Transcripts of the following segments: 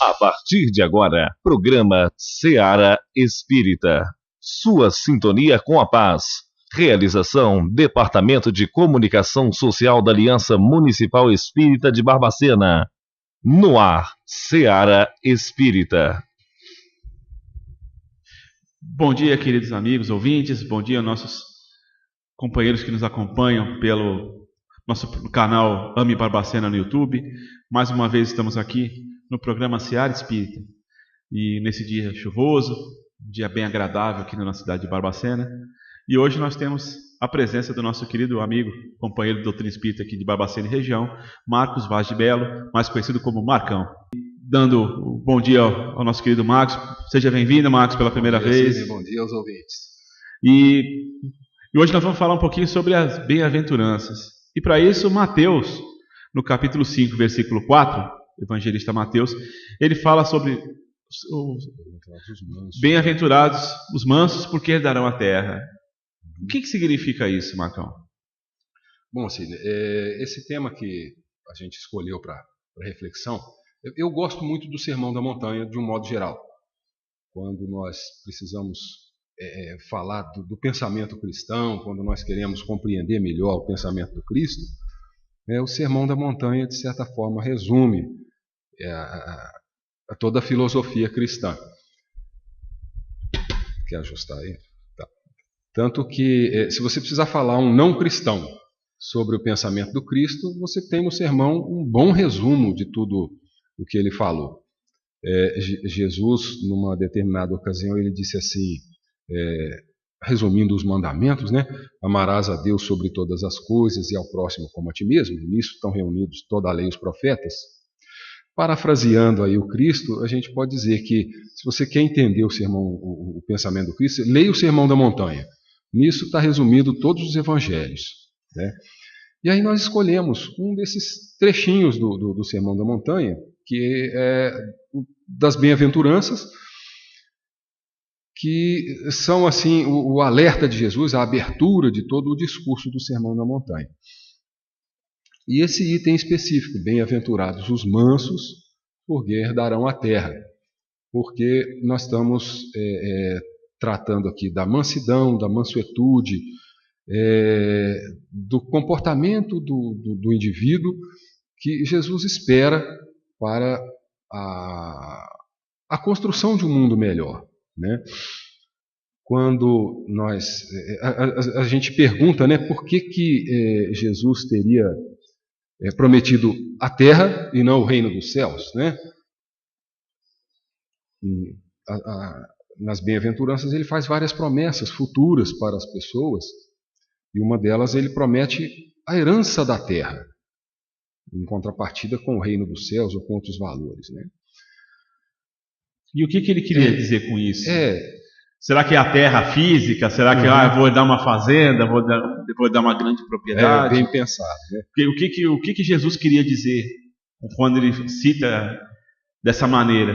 A partir de agora, programa Seara Espírita. Sua sintonia com a paz. Realização: Departamento de Comunicação Social da Aliança Municipal Espírita de Barbacena. No ar, Seara Espírita. Bom dia, queridos amigos, ouvintes. Bom dia, nossos companheiros que nos acompanham pelo nosso canal Ame Barbacena no YouTube. Mais uma vez estamos aqui no programa Seara Espírita. E nesse dia chuvoso, um dia bem agradável aqui na nossa cidade de Barbacena. E hoje nós temos a presença do nosso querido amigo, companheiro do Doutrina Espírita aqui de Barbacena e região, Marcos Vaz de Belo, mais conhecido como Marcão. Dando um bom dia ao nosso querido Marcos. Seja bem-vindo, Marcos, pela primeira vez. Sim, bom dia aos ouvintes. E hoje nós vamos falar um pouquinho sobre as bem-aventuranças. E para isso, Mateus, no capítulo 5, versículo 4, evangelista Mateus, ele fala sobre os bem-aventurados, os mansos, porque herdarão a terra. O que significa isso, Marcão? Bom, Sidney, esse tema que a gente escolheu para reflexão, eu gosto muito do Sermão da Montanha de um modo geral. Quando nós precisamos falar do pensamento cristão, quando nós queremos compreender melhor o pensamento do Cristo, o Sermão da Montanha, de certa forma, resume a toda a filosofia cristã. Quer ajustar aí? Tá. Tanto que, se você precisar falar um não cristão sobre o pensamento do Cristo, você tem no sermão um bom resumo de tudo o que ele falou. Jesus, numa determinada ocasião, ele disse assim, resumindo os mandamentos, né? Amarás a Deus sobre todas as coisas e ao próximo como a ti mesmo. Nisso estão reunidos toda a lei e os profetas. Parafraseando aí o Cristo, a gente pode dizer que, se você quer entender o sermão, o pensamento do Cristo, leia o Sermão da Montanha. Nisso está resumido todos os evangelhos, né? E aí nós escolhemos um desses trechinhos do Sermão da Montanha, que é das bem-aventuranças, que são assim o alerta de Jesus, a abertura de todo o discurso do Sermão da Montanha. E esse item específico, bem-aventurados os mansos, porque herdarão a terra, porque nós estamos tratando aqui da mansidão, da mansuetude, do comportamento do indivíduo que Jesus espera para a construção de um mundo melhor, né? Quando a gente pergunta, né, por que Jesus teria prometido a terra e não o reino dos céus, né? Nas bem-aventuranças ele faz várias promessas futuras para as pessoas, e uma delas ele promete a herança da terra, em contrapartida com o reino dos céus ou com outros valores, né? E o que ele queria dizer com isso? Será que é a terra física? Será que eu vou dar uma fazenda, vou dar uma grande propriedade? Bem pensado, né? O que Jesus queria dizer quando ele cita dessa maneira?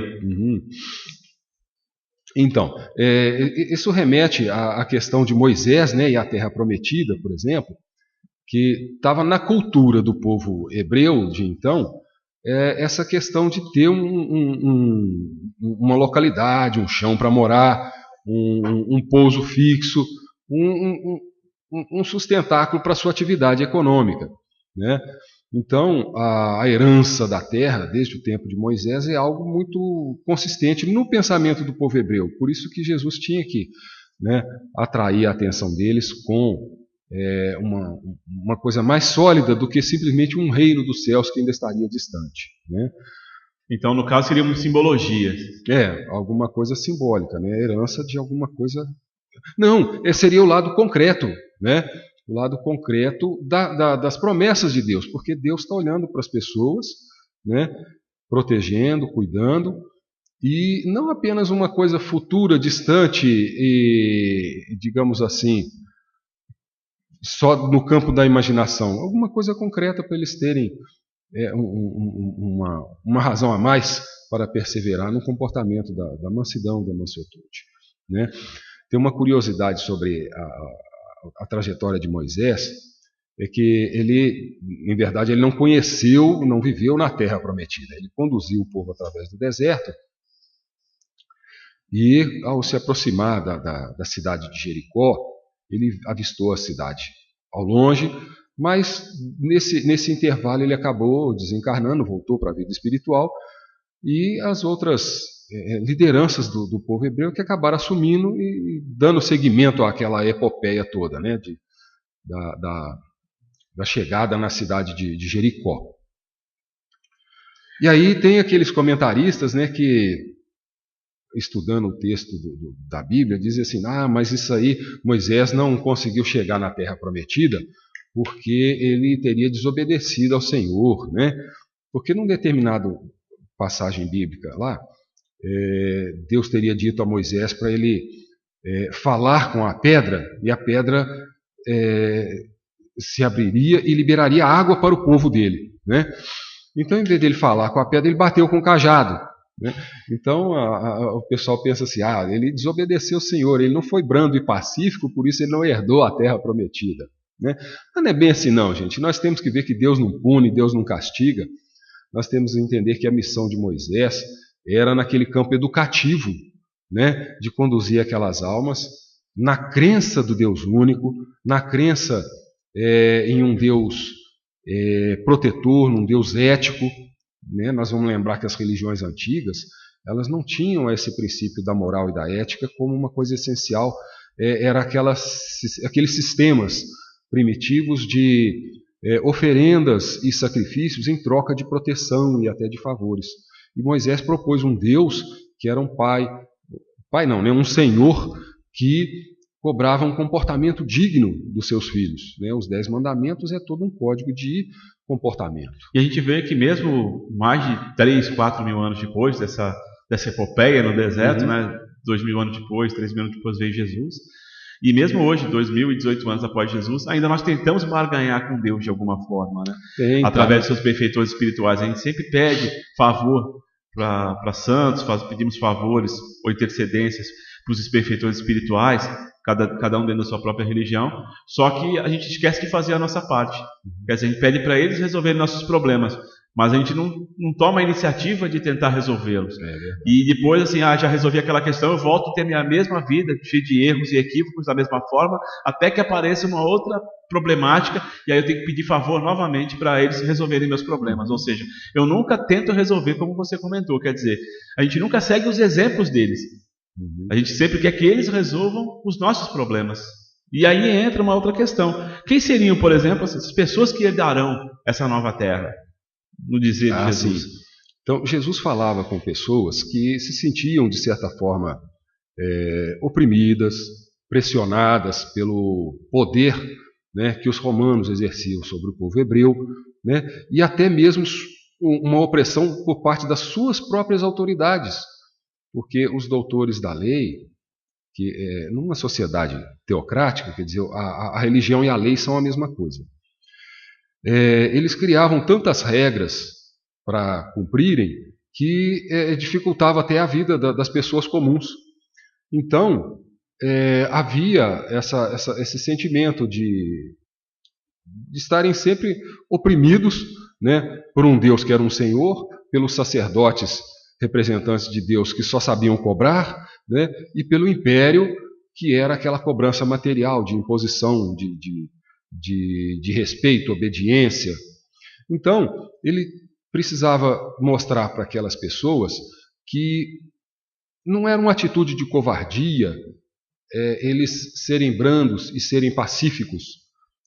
Então, isso remete à questão de Moisés, né, e a terra prometida, por exemplo, que estava na cultura do povo hebreu de então, essa questão de ter uma localidade, um chão para morar, um pouso fixo, um sustentáculo para a sua atividade econômica, né? Então, a herança da terra, desde o tempo de Moisés, é algo muito consistente no pensamento do povo hebreu. Por isso que Jesus tinha que, né, atrair a atenção deles com uma coisa mais sólida do que simplesmente um reino dos céus que ainda estaria distante, né? Então, no caso, seria uma simbologia. Alguma coisa simbólica, né? A herança de alguma coisa... Não, seria o lado concreto, né? O lado concreto das promessas de Deus, porque Deus está olhando para as pessoas, né? Protegendo, cuidando, e não apenas uma coisa futura, distante e, digamos assim, só no campo da imaginação, alguma coisa concreta para eles terem uma razão a mais para perseverar no comportamento da mansidão, da mansuetude, né? Tem uma curiosidade sobre a trajetória de Moisés. é que ele, em verdade, ele não conheceu, não viveu na terra prometida. Ele conduziu o povo através do deserto e, ao se aproximar da cidade de Jericó, ele avistou a cidade ao longe, mas nesse intervalo ele acabou desencarnando, voltou para a vida espiritual, e as outras lideranças do povo hebreu que acabaram assumindo e dando seguimento àquela epopeia toda, né, da chegada na cidade de Jericó. E aí tem aqueles comentaristas, né, que, estudando o texto da Bíblia, dizem assim, mas isso aí, Moisés não conseguiu chegar na terra prometida porque ele teria desobedecido ao Senhor, né? Porque num determinado passagem bíblica lá, Deus teria dito a Moisés para ele falar com a pedra, e a pedra se abriria e liberaria água para o povo dele, né? Então, em vez dele falar com a pedra, ele bateu com o cajado, né? Então o pessoal pensa assim, ele desobedeceu o Senhor, ele não foi brando e pacífico, por isso ele não herdou a terra prometida, né? Mas não é bem assim não, gente. Nós temos que ver que Deus não pune, Deus não castiga. Nós temos que entender que a missão de Moisés era naquele campo educativo, né, de conduzir aquelas almas na crença do Deus único, na crença em um Deus protetor, num Deus ético, né? Nós vamos lembrar que as religiões antigas, elas não tinham esse princípio da moral e da ética como uma coisa essencial. Era aqueles sistemas primitivos de oferendas e sacrifícios em troca de proteção e até de favores. E Moisés propôs um Deus que era um um Senhor que cobrava um comportamento digno dos seus filhos, né? Os 10 mandamentos é todo um código de comportamento. E a gente vê que mesmo mais de 3, 4 mil anos depois dessa epopeia no deserto, né? 2.000 anos depois, 3.000 anos depois veio Jesus. E mesmo hoje, 2018 anos após Jesus, ainda nós tentamos barganhar com Deus de alguma forma, né? Através de seus benfeitores espirituais. A gente sempre pede favor para santos, pedimos favores ou intercedências para os benfeitores espirituais, cada um dentro da sua própria religião, só que a gente esquece de fazer a nossa parte. Quer dizer, a gente pede para eles resolverem nossos problemas, mas a gente não toma a iniciativa de tentar resolvê-los. E depois, assim, já resolvi aquela questão, eu volto a ter a minha mesma vida, cheia de erros e equívocos da mesma forma, até que apareça uma outra problemática, e aí eu tenho que pedir favor novamente para eles resolverem meus problemas. Ou seja, eu nunca tento resolver como você comentou, quer dizer, a gente nunca segue os exemplos deles. A gente sempre quer que eles resolvam os nossos problemas. E aí entra uma outra questão. Quem seriam, por exemplo, essas pessoas que herdarão essa nova terra? No dizer de Jesus. Sim. Então, Jesus falava com pessoas que se sentiam, de certa forma, oprimidas, pressionadas pelo poder, né, que os romanos exerciam sobre o povo hebreu, né, e até mesmo uma opressão por parte das suas próprias autoridades. Porque os doutores da lei, que numa sociedade teocrática, quer dizer, a religião e a lei são a mesma coisa. Eles criavam tantas regras para cumprirem que dificultava até a vida das pessoas comuns. Então, havia esse sentimento de estarem sempre oprimidos, né, por um Deus que era um Senhor, pelos sacerdotes representantes de Deus que só sabiam cobrar, né, e pelo império, que era aquela cobrança material, de imposição, de respeito, obediência. Então, ele precisava mostrar para aquelas pessoas que não era uma atitude de covardia eles serem brandos e serem pacíficos.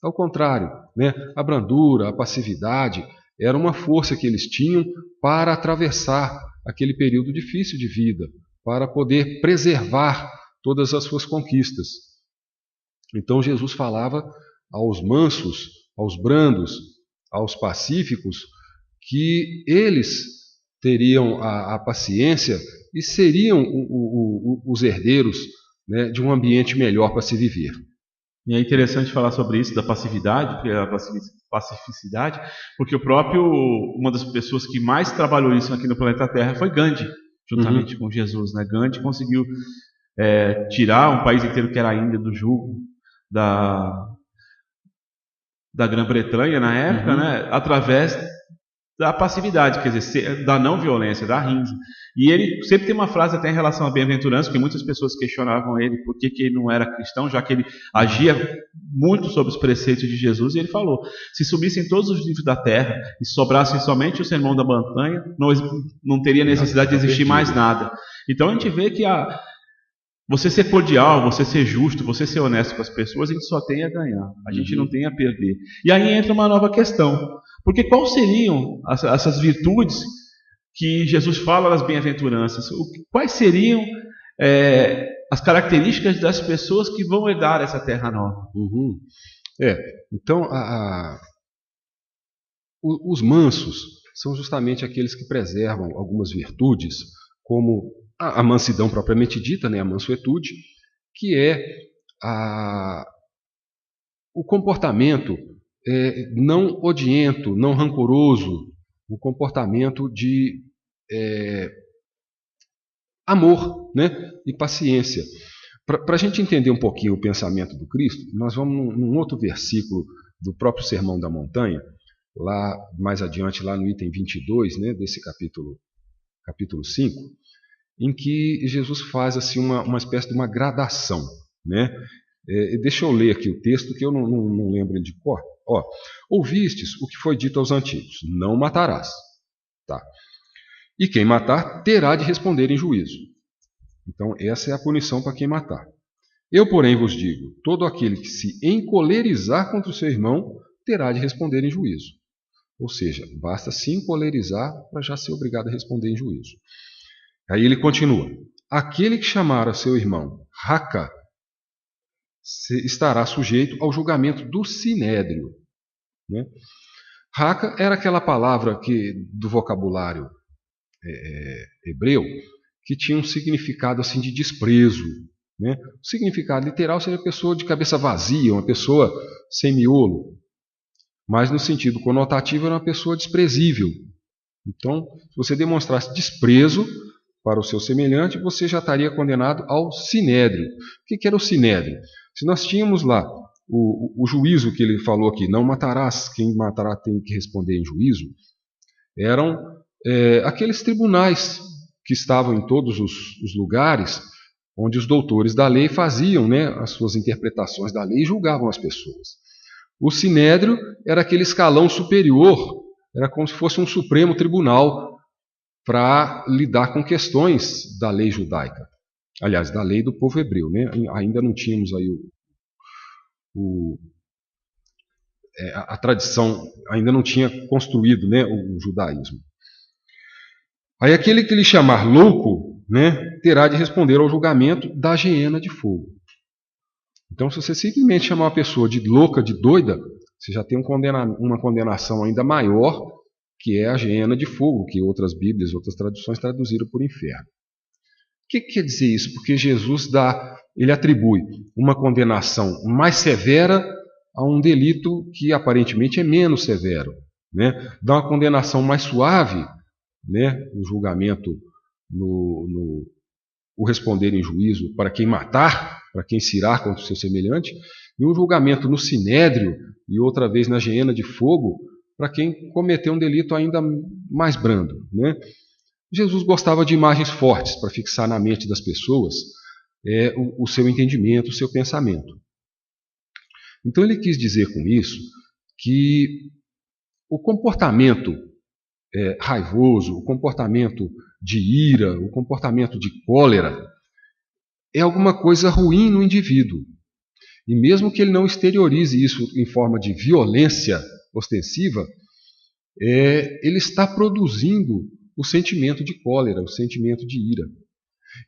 Ao contrário, né, a brandura, a passividade, era uma força que eles tinham para atravessar aquele período difícil de vida, para poder preservar todas as suas conquistas. Então Jesus falava aos mansos, aos brandos, aos pacíficos, que eles teriam a paciência e seriam os herdeiros, né, de um ambiente melhor para se viver. E é interessante falar sobre isso, da passividade, a pacificidade, porque uma das pessoas que mais trabalhou isso aqui no planeta Terra foi Gandhi, juntamente com Jesus, né? Gandhi conseguiu tirar um país inteiro que era a Índia do jugo da Grã-Bretanha na época, né, através da passividade, quer dizer, da não violência, da rinza. E ele sempre tem uma frase até em relação à bem-aventurança, porque muitas pessoas questionavam ele por que ele não era cristão, já que ele agia muito sobre os preceitos de Jesus, e ele falou: se subissem todos os livros da terra e sobrassem somente o Sermão da Montanha, não teria necessidade de existir mais nada. Então a gente vê que você ser cordial, você ser justo, você ser honesto com as pessoas, a gente só tem a ganhar, a gente não tem a perder. E aí entra uma nova questão, porque quais seriam essas virtudes que Jesus fala nas bem-aventuranças? Quais seriam as características das pessoas que vão herdar essa terra nova? Então, os mansos são justamente aqueles que preservam algumas virtudes, como a mansidão propriamente dita, né, a mansuetude, que é o comportamento não odiento, não rancoroso, um comportamento de amor, né, e paciência. Para a gente entender um pouquinho o pensamento do Cristo, nós vamos num outro versículo do próprio Sermão da Montanha, lá mais adiante, lá no item 22, né, desse capítulo 5, em que Jesus faz assim uma espécie de uma gradação, né? Deixa eu ler aqui o texto, que eu não lembro de cor. Ouvistes o que foi dito aos antigos: não matarás. Tá. E quem matar terá de responder em juízo. Então essa é a punição para quem matar. Eu, porém, vos digo: todo aquele que se encolerizar contra o seu irmão terá de responder em juízo. Ou seja, basta se encolerizar para já ser obrigado a responder em juízo. Aí ele continua: aquele que chamar a seu irmão raca estará sujeito ao julgamento do sinédrio. Né? Raca era aquela palavra do vocabulário hebreu que tinha um significado assim de desprezo. Né? O significado literal seria pessoa de cabeça vazia, uma pessoa sem miolo. Mas no sentido conotativo era uma pessoa desprezível. Então, se você demonstrasse desprezo para o seu semelhante, você já estaria condenado ao sinédrio. O que era o sinédrio? Se nós tínhamos lá o juízo que ele falou aqui, não matarás, quem matará tem que responder em juízo, eram aqueles tribunais que estavam em todos os lugares onde os doutores da lei faziam, né, as suas interpretações da lei e julgavam as pessoas. O sinédrio era aquele escalão superior, era como se fosse um supremo tribunal para lidar com questões da lei judaica. Aliás, da lei do povo hebreu. Né? Ainda não tínhamos aí a tradição, ainda não tinha construído, né, o judaísmo. Aí aquele que lhe chamar louco, né, terá de responder ao julgamento da geena de fogo. Então, se você simplesmente chamar uma pessoa de louca, de doida, você já tem uma condenação ainda maior, que é a geena de fogo, que outras bíblias, outras traduções traduziram por inferno. O que quer dizer isso? Porque Jesus ele atribui uma condenação mais severa a um delito que aparentemente é menos severo. Né? Dá uma condenação mais suave, né? O julgamento, o responder em juízo para quem matar, para quem se irar contra o seu semelhante, e um julgamento no sinédrio e outra vez na geena de fogo para quem cometeu um delito ainda mais brando. Né? Jesus gostava de imagens fortes para fixar na mente das pessoas o seu entendimento, o seu pensamento. Então ele quis dizer com isso que o comportamento raivoso, o comportamento de ira, o comportamento de cólera é alguma coisa ruim no indivíduo. E mesmo que ele não exteriorize isso em forma de violência ostensiva, ele está produzindo o sentimento de cólera, o sentimento de ira.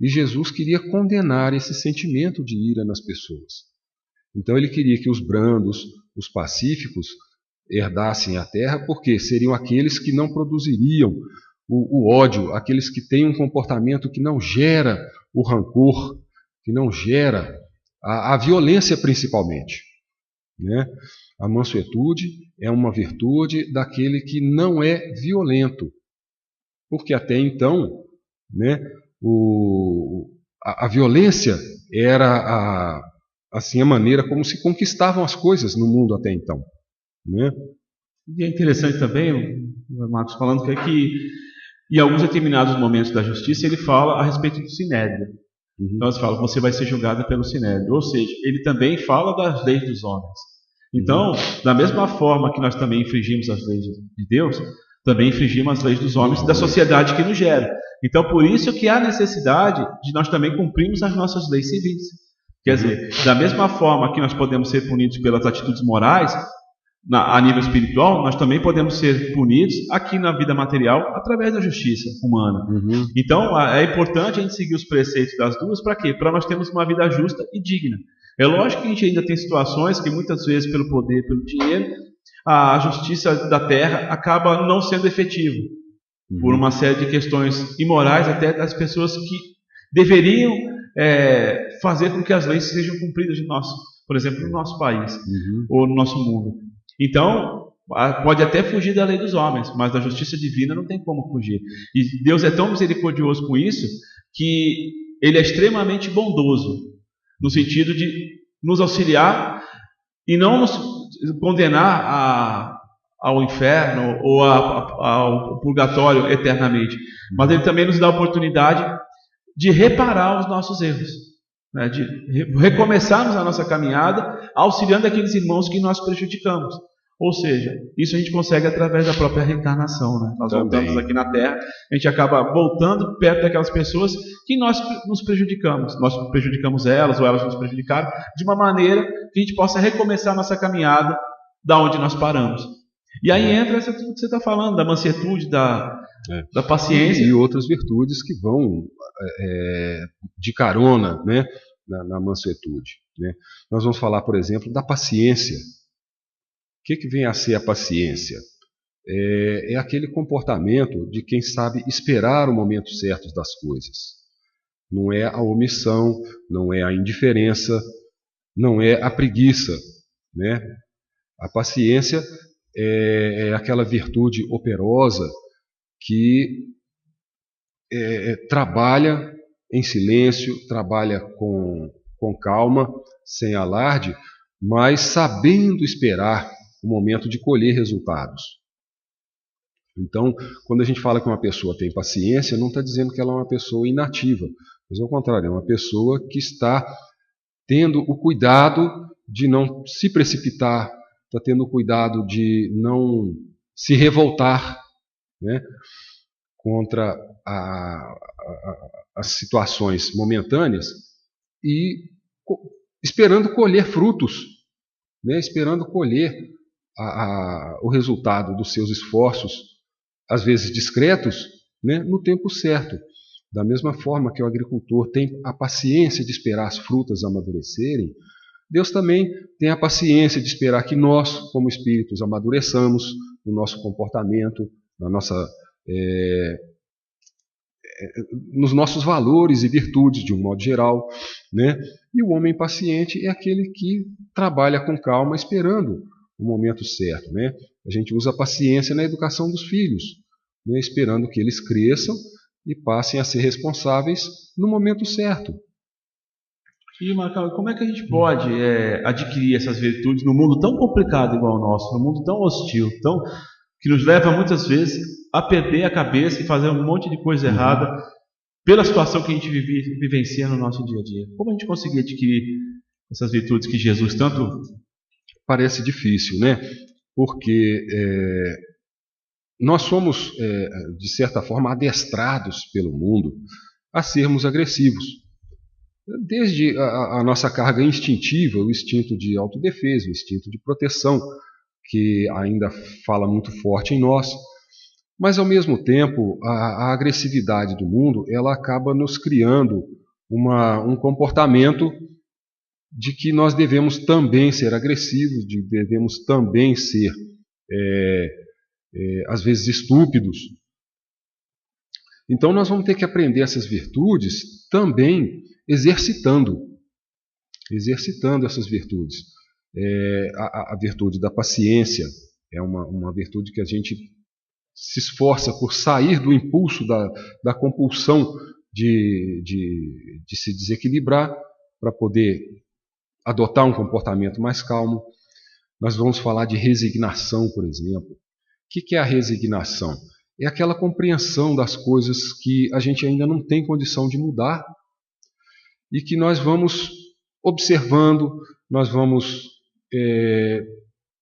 E Jesus queria condenar esse sentimento de ira nas pessoas. Então ele queria que os brandos, os pacíficos, herdassem a terra, porque seriam aqueles que não produziriam o ódio, aqueles que têm um comportamento que não gera o rancor, que não gera a violência principalmente. Né? A mansuetude é uma virtude daquele que não é violento, porque até então, né, a violência era assim a maneira como se conquistavam as coisas no mundo até então. né? E é interessante também, o Marcos falando que em alguns determinados momentos da justiça ele fala a respeito do Sinédrio. Então ele fala, você vai ser julgado pelo Sinédrio. Ou seja, ele também fala das leis dos homens. Então, da mesma forma que nós também infringimos as leis de Deus, também infringimos as leis dos homens e da sociedade que nos gera. Então, por isso que há necessidade de nós também cumprirmos as nossas leis civis. Quer dizer, da mesma forma que nós podemos ser punidos pelas atitudes morais, a nível espiritual, nós também podemos ser punidos aqui na vida material através da justiça humana. Então, é importante a gente seguir os preceitos das duas, para quê? Para nós termos uma vida justa e digna. É lógico que a gente ainda tem situações que muitas vezes, pelo poder, pelo dinheiro, a justiça da terra acaba não sendo efetiva, por uma série de questões imorais até das pessoas que deveriam fazer com que as leis sejam cumpridas por exemplo, no nosso país ou no nosso mundo. Então, pode até fugir da lei dos homens, mas da justiça divina não tem como fugir. E Deus é tão misericordioso com isso que Ele é extremamente bondoso, no sentido de nos auxiliar e não nos condenar ao inferno ou ao purgatório eternamente. Mas Ele também nos dá a oportunidade de reparar os nossos erros, né? De recomeçarmos a nossa caminhada, auxiliando aqueles irmãos que nós prejudicamos. Ou seja, isso a gente consegue através da própria reencarnação, né? Nós voltamos aqui na Terra, a gente acaba voltando perto daquelas pessoas que nós nos prejudicamos. Nós prejudicamos elas ou elas nos prejudicaram, de uma maneira que a gente possa recomeçar a nossa caminhada da onde nós paramos. E aí entra tudo que você está falando, da mansetude, da paciência. E outras virtudes que vão de carona, né, na mansetude, né? Nós vamos falar, por exemplo, da paciência. O que vem a ser a paciência? É aquele comportamento de quem sabe esperar o momento certo das coisas. Não é a omissão, não é a indiferença, não é a preguiça, né? A paciência é aquela virtude operosa que trabalha em silêncio, trabalha com calma, sem alarde, mas sabendo esperar o momento de colher resultados. Então, quando a gente fala que uma pessoa tem paciência, não está dizendo que ela é uma pessoa inativa, mas ao contrário, é uma pessoa que está tendo o cuidado de não se precipitar, está tendo o cuidado de não se revoltar, né, contra as situações momentâneas e esperando colher frutos, né, esperando colher o resultado dos seus esforços, às vezes discretos, né, no tempo certo. Da mesma forma que o agricultor tem a paciência de esperar as frutas amadurecerem, Deus também tem a paciência de esperar que nós, como espíritos, amadureçamos no nosso comportamento, nos nossos valores e virtudes, de um modo geral, né? E o homem paciente é aquele que trabalha com calma, esperando o momento certo, né? A gente usa a paciência na educação dos filhos, né? Esperando que eles cresçam e passem a ser responsáveis no momento certo. E, Marcão, como é que a gente pode adquirir essas virtudes num mundo tão complicado igual ao nosso, num mundo tão hostil, que nos leva muitas vezes a perder a cabeça e fazer um monte de coisa errada pela situação que a gente vivencia no nosso dia a dia? Como a gente conseguir adquirir essas virtudes que Jesus tanto... Parece difícil, né? Porque nós somos, de certa forma, adestrados pelo mundo a sermos agressivos. Desde a nossa carga instintiva, o instinto de autodefesa, o instinto de proteção, que ainda fala muito forte em nós, mas ao mesmo tempo a agressividade do mundo ela acaba nos criando um comportamento de que nós devemos também ser agressivos, devemos também ser às vezes estúpidos. Então nós vamos ter que aprender essas virtudes também exercitando essas virtudes. A virtude da paciência é uma virtude que a gente se esforça por sair do impulso, da compulsão de se desequilibrar para poder adotar um comportamento mais calmo. Nós vamos falar de resignação, por exemplo. O que é a resignação? É aquela compreensão das coisas que a gente ainda não tem condição de mudar e que nós vamos observando, nós vamos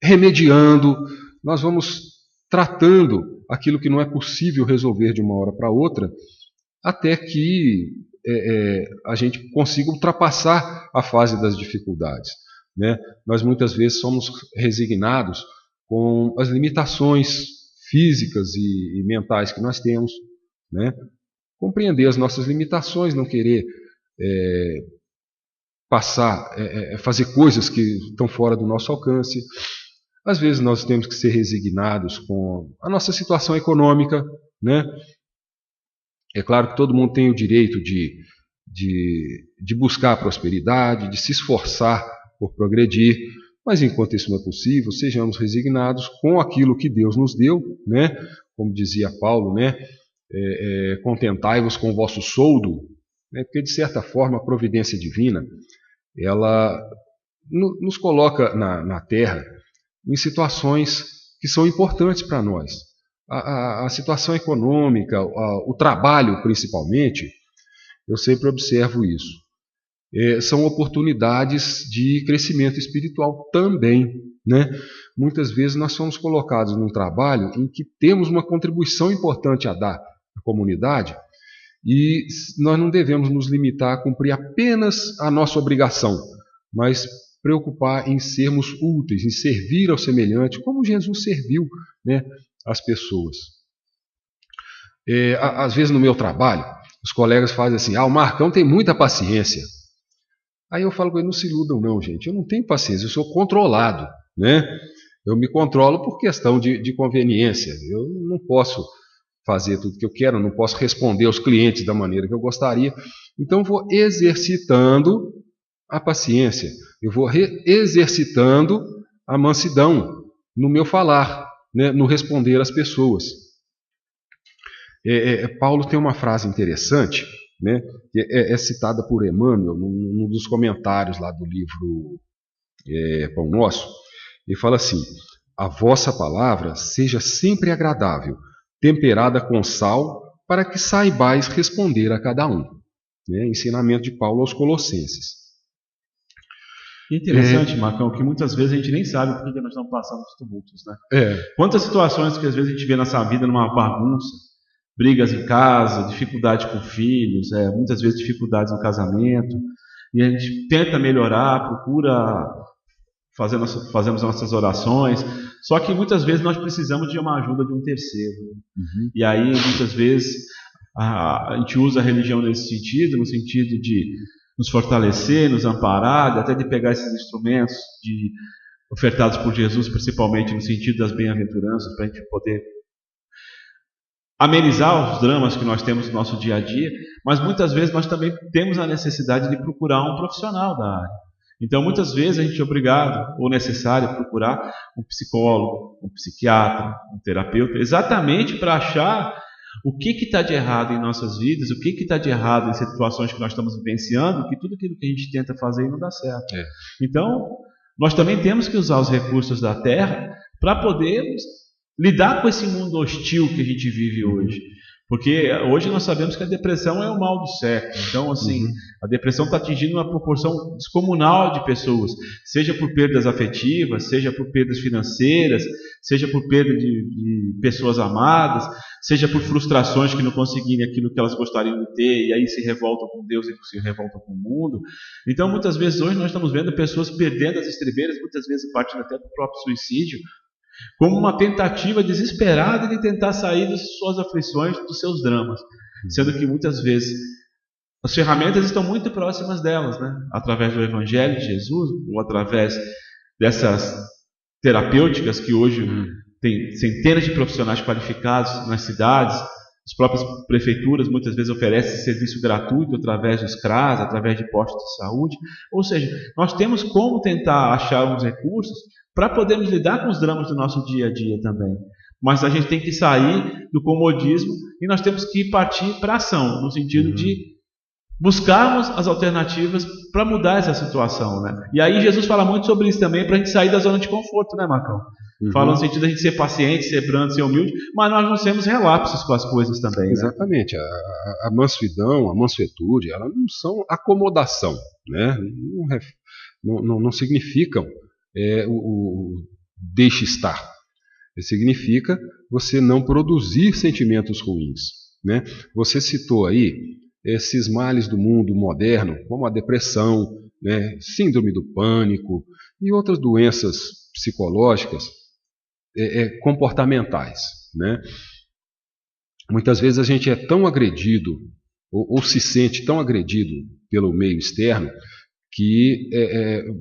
remediando, nós vamos tratando aquilo que não é possível resolver de uma hora para outra, até que a gente consiga ultrapassar a fase das dificuldades, né? Nós muitas vezes somos resignados com as limitações físicas e mentais que nós temos, né? Compreender as nossas limitações, não querer fazer coisas que estão fora do nosso alcance. Às vezes nós temos que ser resignados com a nossa situação econômica, né? É claro que todo mundo tem o direito de buscar a prosperidade, de se esforçar por progredir, mas enquanto isso não é possível, sejamos resignados com aquilo que Deus nos deu, né? Como dizia Paulo, né? Contentai-vos com o vosso soldo, né? Porque de certa forma a providência divina, ela nos coloca na Terra em situações que são importantes para nós. A situação econômica, o trabalho principalmente, eu sempre observo isso. São oportunidades de crescimento espiritual também, né? Muitas vezes nós somos colocados num trabalho em que temos uma contribuição importante a dar à comunidade e nós não devemos nos limitar a cumprir apenas a nossa obrigação, mas preocupar em sermos úteis, em servir ao semelhante, como Jesus serviu, né, as pessoas. Às vezes no meu trabalho, os colegas fazem assim: o Marcão tem muita paciência. Aí eu falo com ele: não se iludam não, gente, eu não tenho paciência, eu sou controlado, né? Eu me controlo por questão de conveniência, eu não posso fazer tudo que eu quero, não posso responder aos clientes da maneira que eu gostaria, então vou exercitando a paciência, eu vou exercitando a mansidão no meu falar, né, no responder às pessoas. Paulo tem uma frase interessante, né, que é citada por Emmanuel num dos comentários lá do livro Pão Nosso. Ele fala assim: a vossa palavra seja sempre agradável, temperada com sal, para que saibais responder a cada um. Né, ensinamento de Paulo aos Colossenses. Interessante, Marcão, que muitas vezes a gente nem sabe por que nós estamos passando os tumultos, né? Quantas situações que às vezes a gente vê nessa vida numa bagunça, brigas em casa, dificuldade com filhos, muitas vezes dificuldades no casamento, e a gente tenta melhorar, procura fazemos nossas orações, só que muitas vezes nós precisamos de uma ajuda de um terceiro. Uhum. E aí muitas vezes a gente usa a religião nesse sentido, no sentido de nos fortalecer, nos amparar, até de pegar esses instrumentos ofertados por Jesus, principalmente no sentido das bem-aventuranças, para a gente poder amenizar os dramas que nós temos no nosso dia a dia, mas muitas vezes nós também temos a necessidade de procurar um profissional da área. Então, muitas vezes a gente é obrigado ou necessário procurar um psicólogo, um psiquiatra, um terapeuta, exatamente para achar o que está de errado em nossas vidas, o que está de errado em situações que nós estamos vivenciando, que tudo aquilo que a gente tenta fazer não dá certo. Então, nós também temos que usar os recursos da Terra para podermos lidar com esse mundo hostil que a gente vive hoje. Porque hoje nós sabemos que a depressão é o mal do século. Então, assim, a depressão está atingindo uma proporção descomunal de pessoas, seja por perdas afetivas, seja por perdas financeiras, seja por perda de pessoas amadas, seja por frustrações que não conseguirem aquilo que elas gostariam de ter, e aí se revoltam com Deus e se revoltam com o mundo. Então, muitas vezes hoje nós estamos vendo pessoas perdendo as estribeiras, muitas vezes partindo até do próprio suicídio, como uma tentativa desesperada de tentar sair das suas aflições, dos seus dramas, sendo que muitas vezes as ferramentas estão muito próximas delas, né? Através do Evangelho de Jesus, ou através dessas terapêuticas que hoje tem centenas de profissionais qualificados nas cidades. As próprias prefeituras muitas vezes oferecem serviço gratuito através dos CRAS, através de postos de saúde. Ou seja, nós temos como tentar achar uns recursos para podermos lidar com os dramas do nosso dia a dia também. Mas a gente tem que sair do comodismo e nós temos que partir para a ação, no sentido de buscarmos as alternativas para mudar essa situação, né? E aí Jesus fala muito sobre isso também, para a gente sair da zona de conforto, né, Marcão? Fala no sentido de a gente ser paciente, ser brando, ser humilde, mas nós não sermos relapsos com as coisas também, né? Exatamente. A mansidão, a mansuetude, elas não são acomodação, né? Não significam o deixe estar. Significa você não produzir sentimentos ruins, né? Você citou aí esses males do mundo moderno, como a depressão, né, síndrome do pânico e outras doenças psicológicas, comportamentais, né? Muitas vezes a gente é tão agredido ou se sente tão agredido pelo meio externo que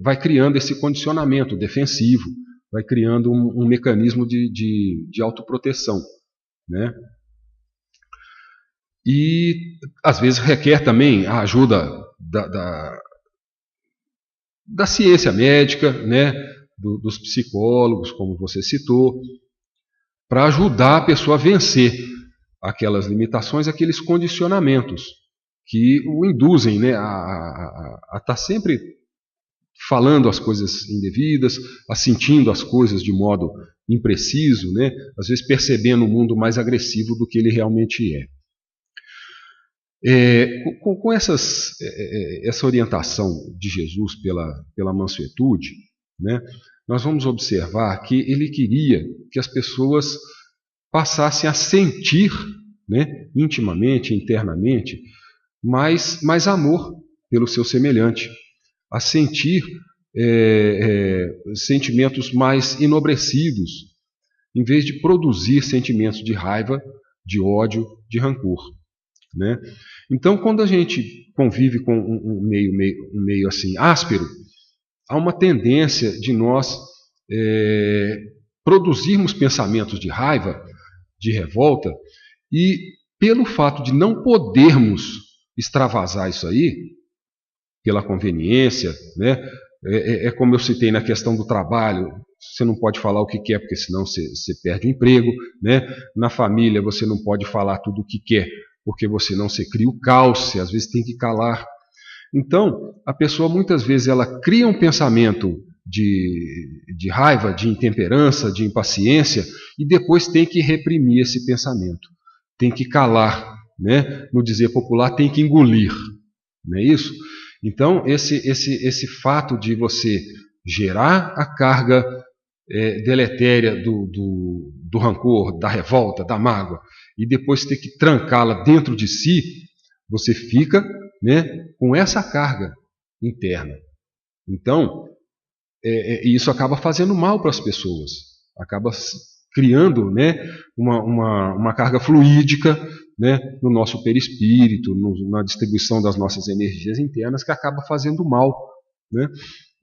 vai criando esse condicionamento defensivo, vai criando um mecanismo de autoproteção, né? E às vezes requer também a ajuda da ciência médica, né? Dos psicólogos, como você citou, para ajudar a pessoa a vencer aquelas limitações, aqueles condicionamentos que o induzem, né, a estar sempre falando as coisas indevidas, a sentindo as coisas de modo impreciso, né, às vezes percebendo o mundo mais agressivo do que ele realmente é. Com essa orientação de Jesus pela mansuetude, né, nós vamos observar que ele queria que as pessoas passassem a sentir, né, intimamente, internamente, mais amor pelo seu semelhante, a sentir sentimentos mais enobrecidos, em vez de produzir sentimentos de raiva, de ódio, de rancor, né? Então, quando a gente convive com um meio assim áspero, há uma tendência de nós produzirmos pensamentos de raiva, de revolta, e pelo fato de não podermos extravasar isso aí, pela conveniência, né? Como eu citei na questão do trabalho, você não pode falar o que quer, porque senão você perde o emprego, né? Na família você não pode falar tudo o que quer, porque você não se cria o caos, você às vezes tem que calar. Então, a pessoa muitas vezes ela cria um pensamento de raiva, de intemperança, de impaciência, e depois tem que reprimir esse pensamento, tem que calar, né? No dizer popular, tem que engolir, não é isso? Então, esse fato de você gerar a carga deletéria do rancor, da revolta, da mágoa, e depois ter que trancá-la dentro de si, você fica, né, com essa carga interna. Então, isso acaba fazendo mal para as pessoas, acaba criando, né, uma carga fluídica, né, no nosso perispírito, na distribuição das nossas energias internas, que acaba fazendo mal, né,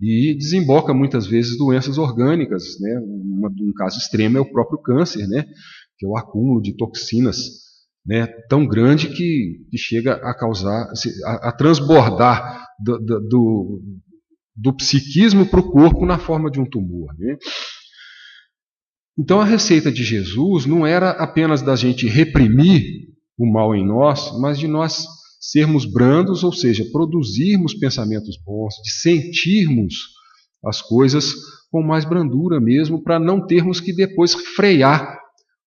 e desemboca muitas vezes doenças orgânicas, né. Um caso extremo é o próprio câncer, né, que é o acúmulo de toxinas, né, tão grande que chega a causar, a transbordar do psiquismo para o corpo na forma de um tumor, né? Então a receita de Jesus não era apenas da gente reprimir o mal em nós, mas de nós sermos brandos, ou seja, produzirmos pensamentos bons, de sentirmos as coisas com mais brandura mesmo, para não termos que depois frear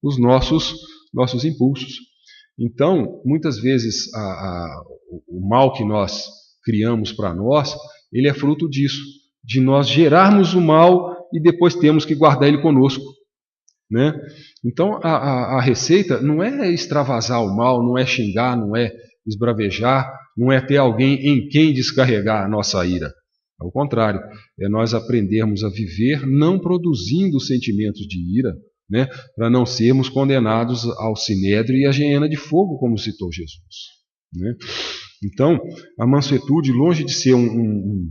os nossos impulsos. Então, muitas vezes o mal que nós criamos para nós, ele é fruto disso, de nós gerarmos o mal e depois temos que guardar ele conosco, né? Então a receita não é extravasar o mal, não é xingar, não é esbravejar, não é ter alguém em quem descarregar a nossa ira. Ao contrário, é nós aprendermos a viver não produzindo sentimentos de ira, né, para não sermos condenados ao sinédrio e à geena de fogo, como citou Jesus, né? Então, a mansuetude, longe de ser um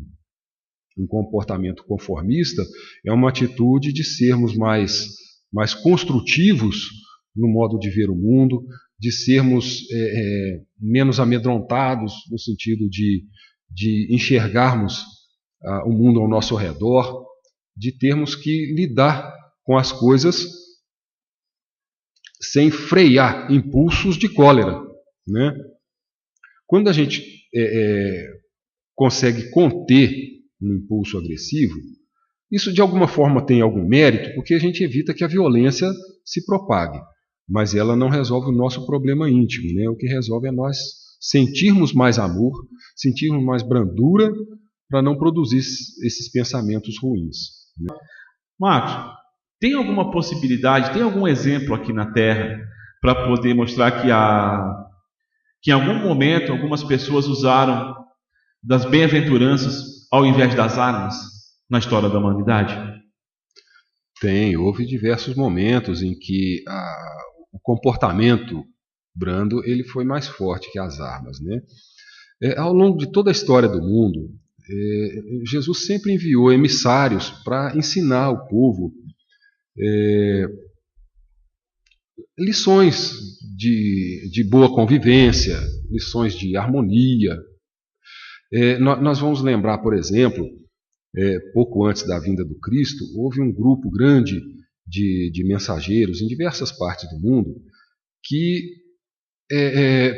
comportamento conformista, é uma atitude de sermos mais construtivos no modo de ver o mundo, de sermos menos amedrontados, no sentido de enxergarmos o mundo ao nosso redor, de termos que lidar com as coisas sem frear impulsos de cólera, né? quando a gente consegue conter um impulso agressivo, isso de alguma forma tem algum mérito, porque a gente evita que a violência se propague, mas ela não resolve o nosso problema íntimo, né? O que resolve é nós sentirmos mais amor, sentirmos mais brandura, para não produzir esses pensamentos ruins, né? Marcos, tem alguma possibilidade, tem algum exemplo aqui na Terra para poder mostrar que em algum momento algumas pessoas usaram das bem-aventuranças ao invés das armas na história da humanidade? Houve diversos momentos em que o comportamento brando ele foi mais forte que as armas, né? Ao longo de toda a história do mundo, Jesus sempre enviou emissários para ensinar o povo lições de boa convivência, lições de harmonia. Nós vamos lembrar, por exemplo, pouco antes da vinda do Cristo, houve um grupo grande de mensageiros em diversas partes do mundo que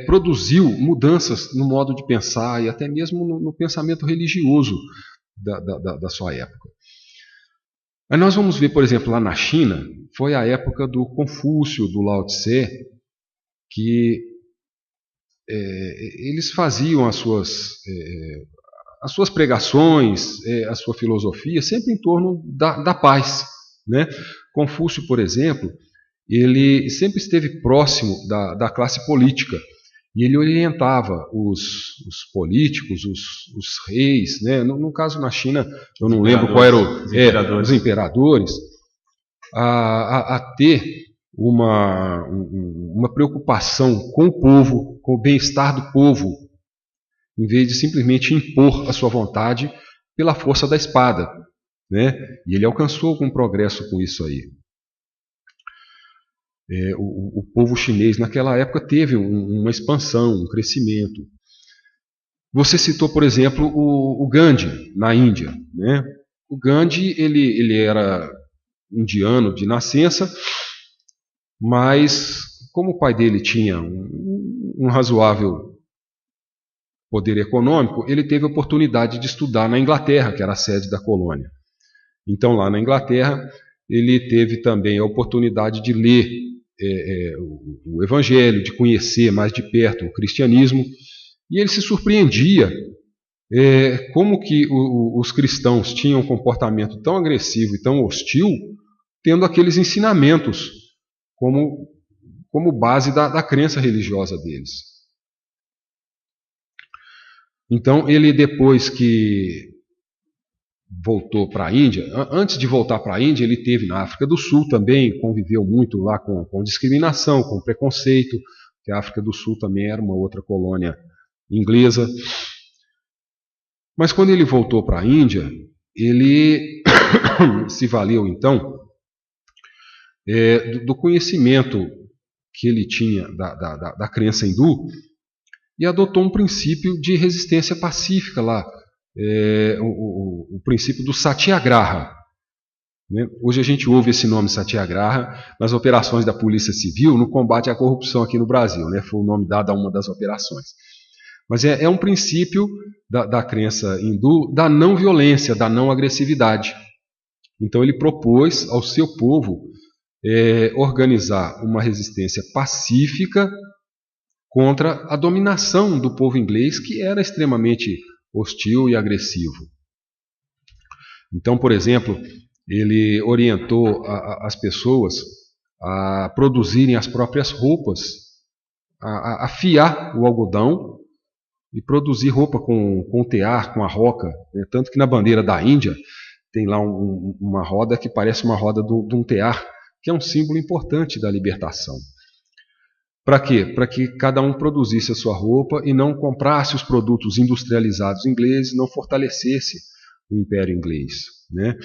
produziu mudanças no modo de pensar e até mesmo no pensamento religioso da sua época. Aí nós vamos ver, por exemplo, lá na China, foi a época do Confúcio, do Lao Tse, que eles faziam as suas pregações, a sua filosofia, sempre em torno da paz, né? Confúcio, por exemplo, ele sempre esteve próximo da classe política e ele orientava os políticos, os reis, né? No caso na China, eu não lembro qual era os imperadores, a ter uma preocupação com o povo, com o bem-estar do povo, em vez de simplesmente impor a sua vontade pela força da espada, né? E ele alcançou algum progresso com isso aí. O povo chinês naquela época teve uma expansão, um crescimento. Você citou, por exemplo, o Gandhi, na Índia, né? O Gandhi ele era indiano de nascença, mas como o pai dele tinha um razoável poder econômico, ele teve a oportunidade de estudar na Inglaterra, que era a sede da colônia. Então, lá na Inglaterra, ele teve também a oportunidade de ler o Evangelho, de conhecer mais de perto o cristianismo, e ele se surpreendia como que os cristãos tinham um comportamento tão agressivo e tão hostil, tendo aqueles ensinamentos como base da crença religiosa deles. Então, ele, depois que voltou para a Índia, antes de voltar para a Índia, ele esteve na África do Sul também, conviveu muito lá com discriminação, com preconceito, que a África do Sul também era uma outra colônia inglesa. Mas quando ele voltou para a Índia, ele se valeu, então, do conhecimento que ele tinha da crença hindu e adotou um princípio de resistência pacífica lá, o princípio do Satyagraha. Né? Hoje a gente ouve esse nome Satyagraha nas operações da Polícia Civil no combate à corrupção aqui no Brasil, né? Foi o nome dado a uma das operações. Mas é um princípio da crença hindu da não violência, da não agressividade. Então ele propôs ao seu povo organizar uma resistência pacífica contra a dominação do povo inglês, que era extremamente hostil e agressivo. Então, por exemplo, ele orientou as pessoas a produzirem as próprias roupas, a fiar o algodão e produzir roupa com tear, com a roca, né? Tanto que na bandeira da Índia tem lá uma roda que parece uma roda de um tear, que é um símbolo importante da libertação. Para quê? Para que cada um produzisse a sua roupa e não comprasse os produtos industrializados ingleses, não fortalecesse o Império Inglês, né?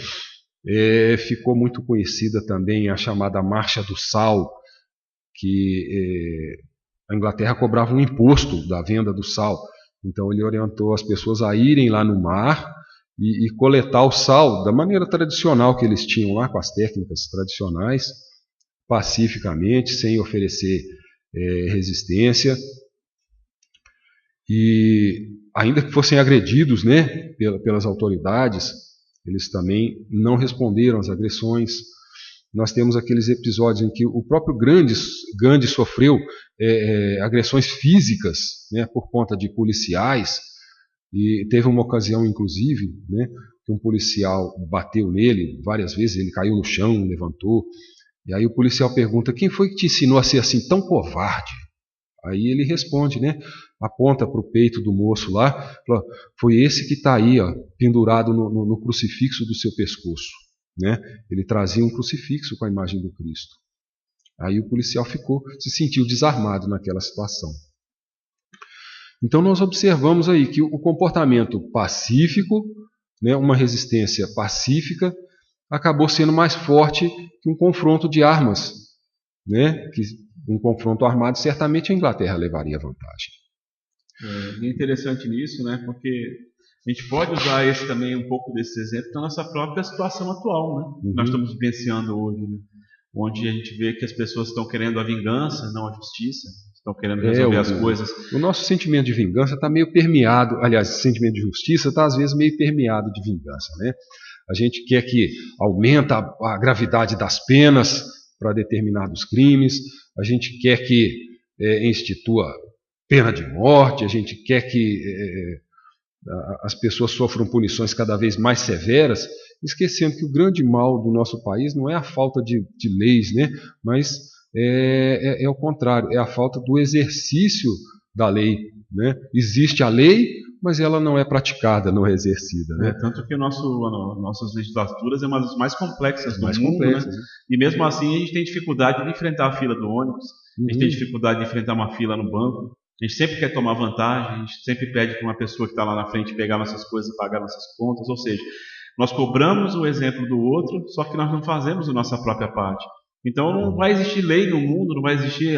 Ficou muito conhecida também a chamada Marcha do Sal, que a Inglaterra cobrava um imposto da venda do sal. Então ele orientou as pessoas a irem lá no mar e coletar o sal da maneira tradicional que eles tinham lá, com as técnicas tradicionais, pacificamente, sem oferecer resistência. E ainda que fossem agredidos, né, pelas autoridades, eles também não responderam às agressões. Nós temos aqueles episódios em que o próprio Gandhi sofreu agressões físicas, né, por conta de policiais, e teve uma ocasião, inclusive, né, que um policial bateu nele várias vezes, ele caiu no chão, levantou, e aí o policial pergunta: quem foi que te ensinou a ser assim tão covarde? Aí ele responde, né, aponta para o peito do moço lá, fala: foi esse que está aí, ó, pendurado no crucifixo do seu pescoço. Né? Ele trazia um crucifixo com a imagem do Cristo. Aí o policial se sentiu desarmado naquela situação. Então nós observamos aí que o comportamento pacífico, né, uma resistência pacífica, acabou sendo mais forte que um confronto de armas, né? Que um confronto armado certamente a Inglaterra levaria vantagem. É interessante nisso, né? Porque a gente pode usar também um pouco desse exemplo na nossa própria situação atual, né? Uhum. Nós estamos vivenciando hoje, né? Onde a gente vê que as pessoas estão querendo a vingança, não a justiça, estão querendo resolver as coisas. O nosso sentimento de vingança está meio permeado, aliás, o sentimento de justiça está às vezes meio permeado de vingança, né? A gente quer que aumente a gravidade das penas para determinados crimes, a gente quer que institua pena de morte, a gente quer que as pessoas sofram punições cada vez mais severas, esquecendo que o grande mal do nosso país não é a falta de leis, né? Mas é o contrário, é a falta do exercício da lei, né? Existe a lei, mas ela não é praticada, não é exercida. Né? Tanto que nossas legislaturas é uma das mais complexas do mundo, né? E mesmo assim a gente tem dificuldade de enfrentar a fila do ônibus, a gente tem dificuldade de enfrentar uma fila no banco, a gente sempre quer tomar vantagem, a gente sempre pede para uma pessoa que está lá na frente pegar nossas coisas e pagar nossas contas, ou seja, nós cobramos o exemplo do outro, só que nós não fazemos a nossa própria parte. Então não vai existir lei no mundo, não vai existir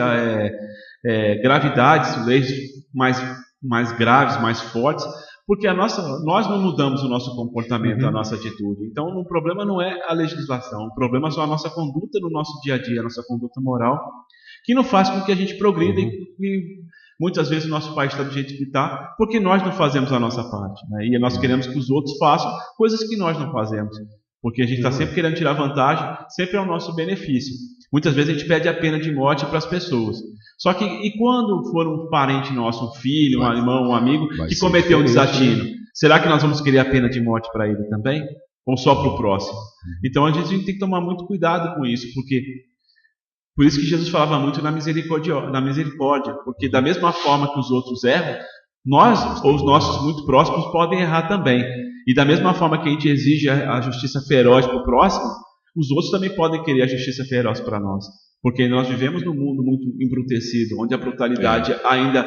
gravidades, leis mais graves, mais fortes, porque nós não mudamos o nosso comportamento, a nossa atitude. Então o problema não é a legislação, o problema é só a nossa conduta no nosso dia a dia, a nossa conduta moral, que não faz com que a gente progrida e muitas vezes o nosso país está do jeito que está, porque nós não fazemos a nossa parte, né? E nós queremos que os outros façam coisas que nós não fazemos, porque a gente está sempre querendo tirar vantagem, sempre é o nosso benefício. Muitas vezes a gente pede a pena de morte para as pessoas. Só que, e quando for um parente nosso, um filho, um irmão, um amigo, que cometeu um desatino, será que nós vamos querer a pena de morte para ele também? Ou só para o próximo? Então a gente tem que tomar muito cuidado com isso, porque por isso que Jesus falava muito na misericórdia, porque da mesma forma que os outros erram, nós, ou os nossos muito próximos, podem errar também. E da mesma forma que a gente exige a justiça feroz para o próximo, os outros também podem querer a justiça feroz para nós. Porque nós vivemos num mundo muito embrutecido, onde a brutalidade ainda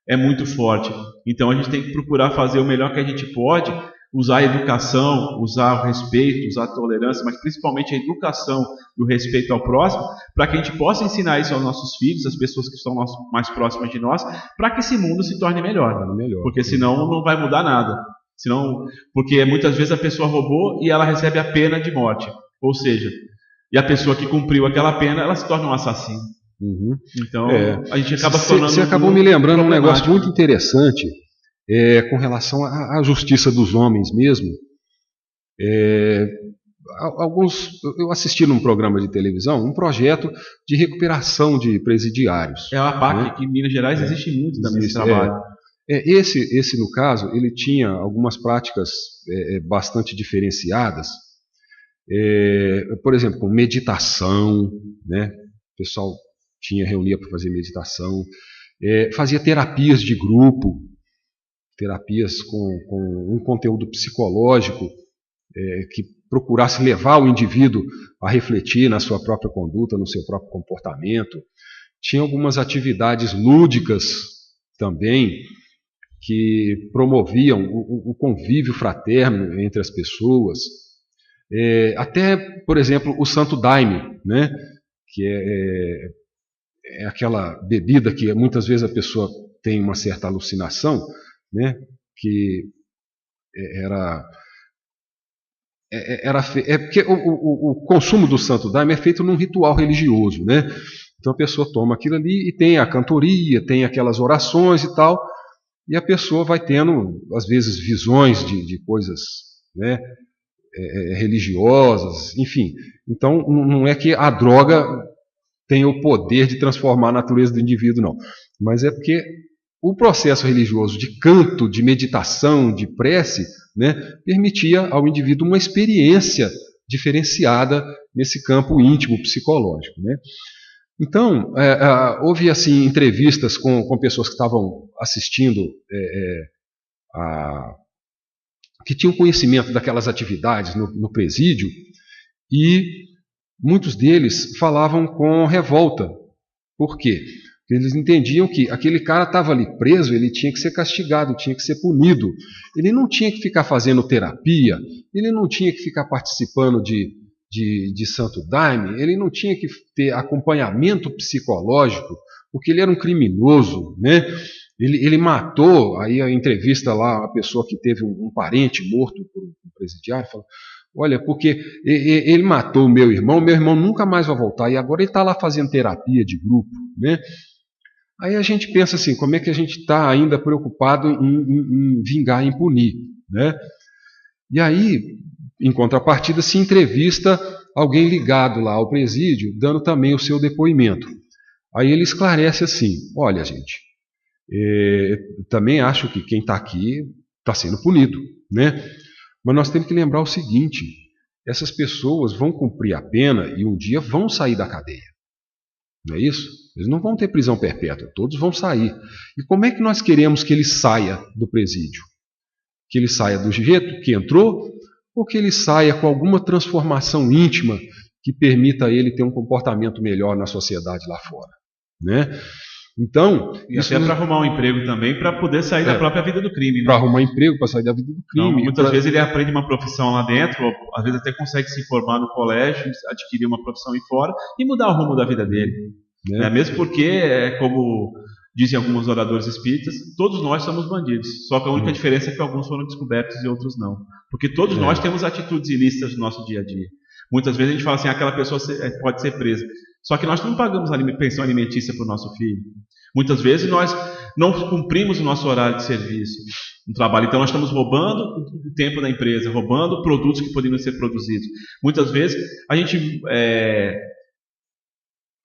é muito forte. Então a gente tem que procurar fazer o melhor que a gente pode, usar a educação, usar o respeito, usar a tolerância, mas principalmente a educação e o respeito ao próximo, para que a gente possa ensinar isso aos nossos filhos, às pessoas que estão mais próximas de nós, para que esse mundo se torne melhor. Porque senão não vai mudar nada. Porque muitas vezes a pessoa roubou e ela recebe a pena de morte. Ou seja, e a pessoa que cumpriu aquela pena, ela se torna um assassino. Então, a gente acaba se tornando... Você acabou me lembrando um negócio muito interessante com relação à justiça dos homens mesmo. Eu assisti num programa de televisão um projeto de recuperação de presidiários. É a APAC, né? Que em Minas Gerais existe muito também esse trabalho. Esse, no caso, ele tinha algumas práticas bastante diferenciadas. Por exemplo, com meditação, né? O pessoal reunia para fazer meditação, fazia terapias de grupo, terapias com um conteúdo psicológico que procurasse levar o indivíduo a refletir na sua própria conduta, no seu próprio comportamento. Tinha algumas atividades lúdicas também que promoviam o convívio fraterno entre as pessoas. Até, por exemplo, o Santo Daime, né? Que é aquela bebida que muitas vezes a pessoa tem uma certa alucinação, né? Que porque o consumo do Santo Daime é feito num ritual religioso, né? Então a pessoa toma aquilo ali e tem a cantoria, tem aquelas orações e tal, e a pessoa vai tendo, às vezes, visões de coisas, né, religiosas, enfim. Então, não é que a droga tem o poder de transformar a natureza do indivíduo, não. Mas é porque o processo religioso de canto, de meditação, de prece, né, permitia ao indivíduo uma experiência diferenciada nesse campo íntimo psicológico, né? Então, houve assim entrevistas com pessoas que estavam assistindo, que tinham conhecimento daquelas atividades no presídio, e muitos deles falavam com revolta. Por quê? Porque eles entendiam que aquele cara estava ali preso, ele tinha que ser castigado, tinha que ser punido. Ele não tinha que ficar fazendo terapia, ele não tinha que ficar participando de santo daime, ele não tinha que ter acompanhamento psicológico, porque ele era um criminoso, né? Ele matou, aí a entrevista lá, uma pessoa que teve um parente morto por um presidiário, falou: olha, porque ele matou o meu irmão nunca mais vai voltar, e agora ele está lá fazendo terapia de grupo, né? Aí a gente pensa assim, como é que a gente está ainda preocupado em vingar, em punir, né? E aí, em contrapartida, se entrevista alguém ligado lá ao presídio, dando também o seu depoimento. Aí ele esclarece assim: olha, gente, também acho que quem está aqui está sendo punido, né? Mas nós temos que lembrar o seguinte: essas pessoas vão cumprir a pena e um dia vão sair da cadeia. Não é isso? Eles não vão ter prisão perpétua, todos vão sair. E como é que nós queremos que ele saia do presídio? Que ele saia do jeito que entrou, ou que ele saia com alguma transformação íntima que permita a ele ter um comportamento melhor na sociedade lá fora, né? Então, e até para arrumar um emprego também, para poder sair da própria vida do crime, né? Para arrumar emprego, para sair da vida do crime. Então, muitas vezes ele aprende uma profissão lá dentro, ou às vezes até consegue se formar no colégio, adquirir uma profissão aí fora e mudar o rumo da vida dele. Né? Mesmo porque, como dizem alguns oradores espíritas, todos nós somos bandidos. Só que a única diferença é que alguns foram descobertos e outros não. Porque todos nós temos atitudes ilícitas no nosso dia a dia. Muitas vezes a gente fala assim: aquela pessoa pode ser presa. Só que nós não pagamos pensão alimentícia para o nosso filho. Muitas vezes nós não cumprimos o nosso horário de serviço no trabalho. Então nós estamos roubando o tempo da empresa, roubando produtos que poderiam ser produzidos. Muitas vezes a gente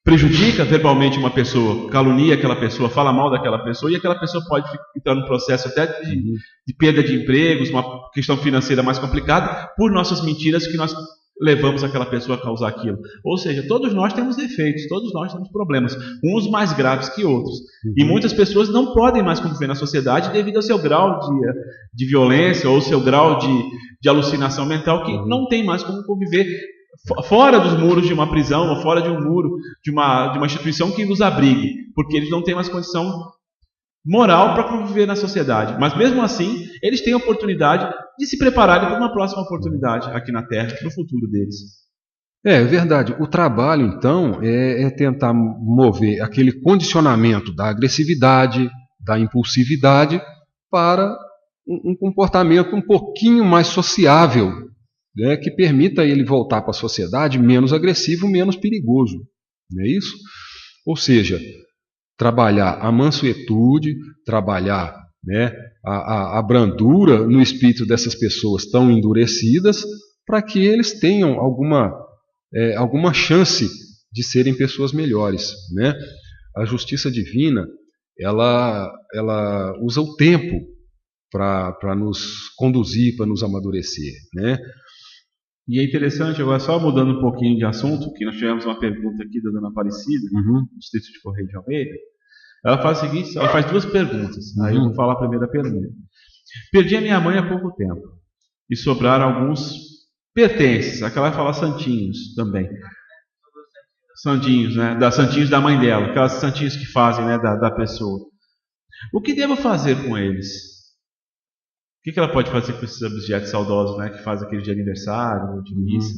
prejudica verbalmente uma pessoa, calunia aquela pessoa, fala mal daquela pessoa, e aquela pessoa pode entrar num processo até de perda de empregos, uma questão financeira mais complicada, por nossas mentiras que nós levamos aquela pessoa a causar aquilo. Ou seja, todos nós temos defeitos, todos nós temos problemas, uns mais graves que outros. E muitas pessoas não podem mais conviver na sociedade devido ao seu grau de violência ou seu grau de alucinação mental, que não tem mais como conviver fora dos muros de uma prisão ou fora de um muro de uma instituição que os abrigue, porque eles não têm mais condição moral para conviver na sociedade. Mas mesmo assim, eles têm a oportunidade de se prepararem para uma próxima oportunidade aqui na Terra, no futuro deles. É verdade. O trabalho, então, é tentar mover aquele condicionamento da agressividade, da impulsividade, para um comportamento um pouquinho mais sociável, né, que permita ele voltar para a sociedade menos agressivo, menos perigoso. Não é isso? Ou seja, trabalhar a mansuetude, trabalhar, né, a brandura no espírito dessas pessoas tão endurecidas, para que eles tenham alguma chance de serem pessoas melhores, né? A justiça divina, ela usa o tempo para nos conduzir, para nos amadurecer, né? E é interessante, agora só mudando um pouquinho de assunto, que nós tivemos uma pergunta aqui da dona Aparecida, do Distrito de Correio de Almeida. Ela faz o seguinte, ela faz duas perguntas. Aí eu vou falar a primeira pergunta. Perdi a minha mãe há pouco tempo e sobraram alguns pertences. Aqui ela vai falar santinhos também. Santinhos, né? Santinhos da mãe dela, aquelas santinhos que fazem, né, da pessoa. O que devo fazer com eles? O que ela pode fazer com esses objetos saudosos, né, que faz aquele de aniversário, de missa?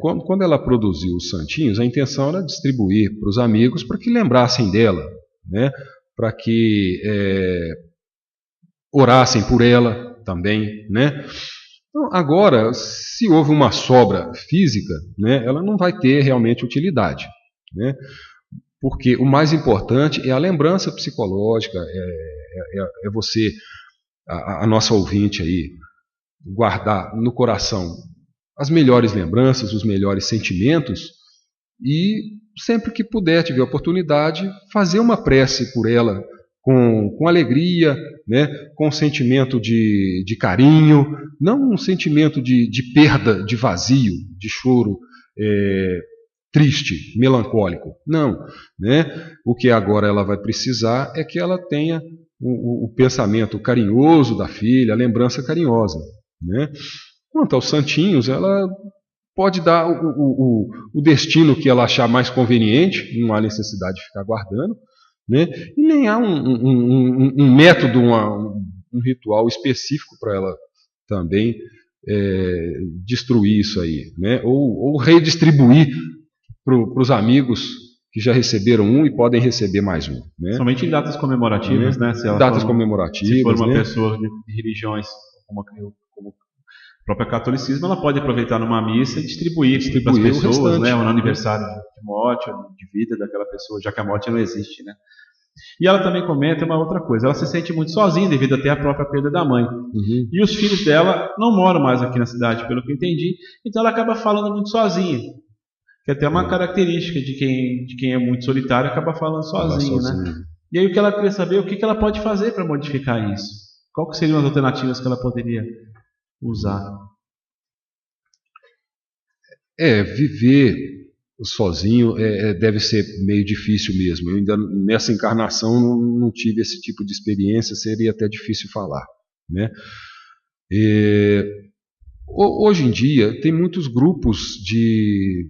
Quando ela produziu os santinhos, a intenção era distribuir para os amigos para que lembrassem dela, né, para que orassem por ela também, né? Então, agora, se houve uma sobra física, né, ela não vai ter realmente utilidade, né? Porque o mais importante é a lembrança psicológica, é você, a nossa ouvinte aí, guardar no coração as melhores lembranças, os melhores sentimentos e sempre que puder, tiver oportunidade, fazer uma prece por ela com alegria, né, com um sentimento de carinho, não um sentimento de perda, de vazio, de choro triste, melancólico. Não. Né? O que agora ela vai precisar é que ela tenha o pensamento carinhoso da filha, a lembrança carinhosa. Né? Quanto aos santinhos, ela pode dar o destino que ela achar mais conveniente, não há necessidade de ficar guardando, né? E nem há um método, um ritual específico para ela também destruir isso aí, né? Ou redistribuir para os amigos que já receberam um e podem receber mais um. Né? Somente em datas comemorativas, né? Se datas comemorativas. Se for uma né? pessoa de religiões como o próprio catolicismo, ela pode aproveitar numa missa e distribuir para as pessoas, né? Ou no aniversário de morte, ou de vida daquela pessoa, já que a morte não existe, né? E ela também comenta uma outra coisa, ela se sente muito sozinha devido até à própria perda da mãe. Uhum. E os filhos dela não moram mais aqui na cidade, pelo que eu entendi, então ela acaba falando muito sozinha. Que é até uma característica de quem é muito solitário, acaba falando sozinho, né? E aí o que ela queria saber, o que ela pode fazer para modificar isso? Qual que seriam as alternativas que ela poderia usar? Viver sozinho deve ser meio difícil mesmo. Eu ainda nessa encarnação não tive esse tipo de experiência, seria até difícil falar, né? Hoje em dia tem muitos grupos de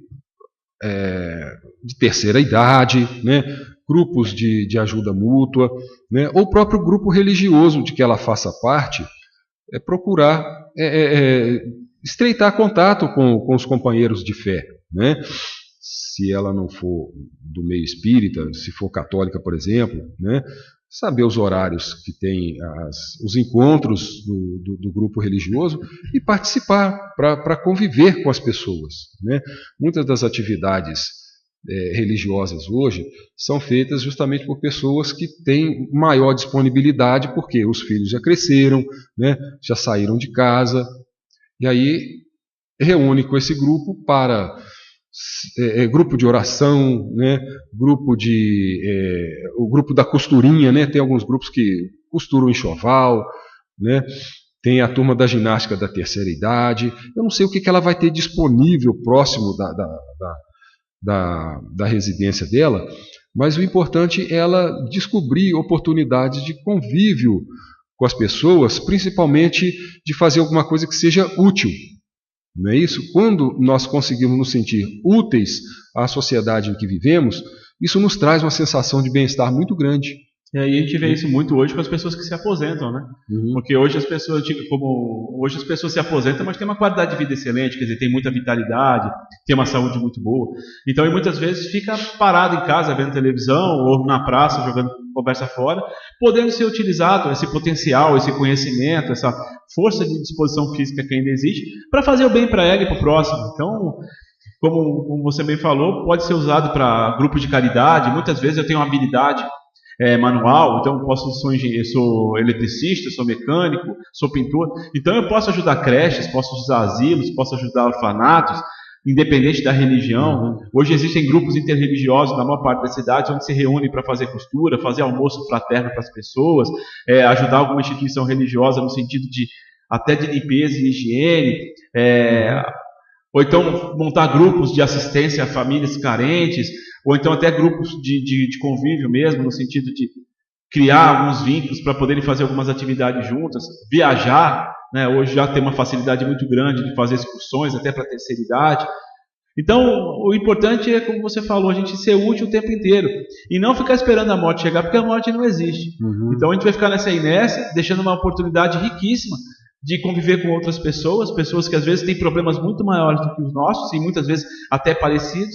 terceira idade, né? Grupos de ajuda mútua, né? Ou o próprio grupo religioso de que ela faça parte, procurar estreitar contato com os companheiros de fé, né? Se ela não for do meio espírita, se for católica, por exemplo, né? Saber os horários que tem os encontros do grupo religioso e participar para conviver com as pessoas. Né? Muitas das atividades religiosas hoje são feitas justamente por pessoas que têm maior disponibilidade, porque os filhos já cresceram, né? Já saíram de casa, e aí reúne com esse grupo para grupo de oração, né? O grupo da costurinha, né? Tem alguns grupos que costuram enxoval, né? Tem a turma da ginástica da terceira idade. Eu não sei o que ela vai ter disponível próximo da residência dela, mas o importante é ela descobrir oportunidades de convívio com as pessoas, principalmente de fazer alguma coisa que seja útil. Não é isso? Quando nós conseguimos nos sentir úteis à sociedade em que vivemos, isso nos traz uma sensação de bem-estar muito grande. E aí a gente vê isso muito hoje com as pessoas que se aposentam, né? Uhum. Porque hoje as pessoas se aposentam, mas tem uma qualidade de vida excelente, quer dizer, tem muita vitalidade, tem uma saúde muito boa. Então, muitas vezes fica parado em casa vendo televisão ou na praça jogando conversa fora, podendo ser utilizado esse potencial, esse conhecimento, essa força de disposição física que ainda existe, para fazer o bem para ela e para o próximo. Então, como você bem falou, pode ser usado para grupos de caridade. Muitas vezes eu tenho uma habilidade manual, então eu sou engenheiro, sou eletricista, sou mecânico, sou pintor, então eu posso ajudar creches, posso ajudar asilos, posso ajudar orfanatos, independente da religião. Hoje existem grupos interreligiosos na maior parte das cidades onde se reúnem para fazer costura, fazer almoço fraterno para as pessoas, ajudar alguma instituição religiosa no sentido até de limpeza e higiene, ou então montar grupos de assistência a famílias carentes, ou então até grupos de convívio mesmo, no sentido de criar alguns vínculos para poderem fazer algumas atividades juntas, viajar, né? Hoje já tem uma facilidade muito grande de fazer excursões até para a terceira idade. Então, o importante é, como você falou, a gente ser útil o tempo inteiro e não ficar esperando a morte chegar, porque a morte não existe. Então a gente vai ficar nessa inércia, deixando uma oportunidade riquíssima de conviver com outras pessoas que às vezes têm problemas muito maiores do que os nossos e muitas vezes até parecidos,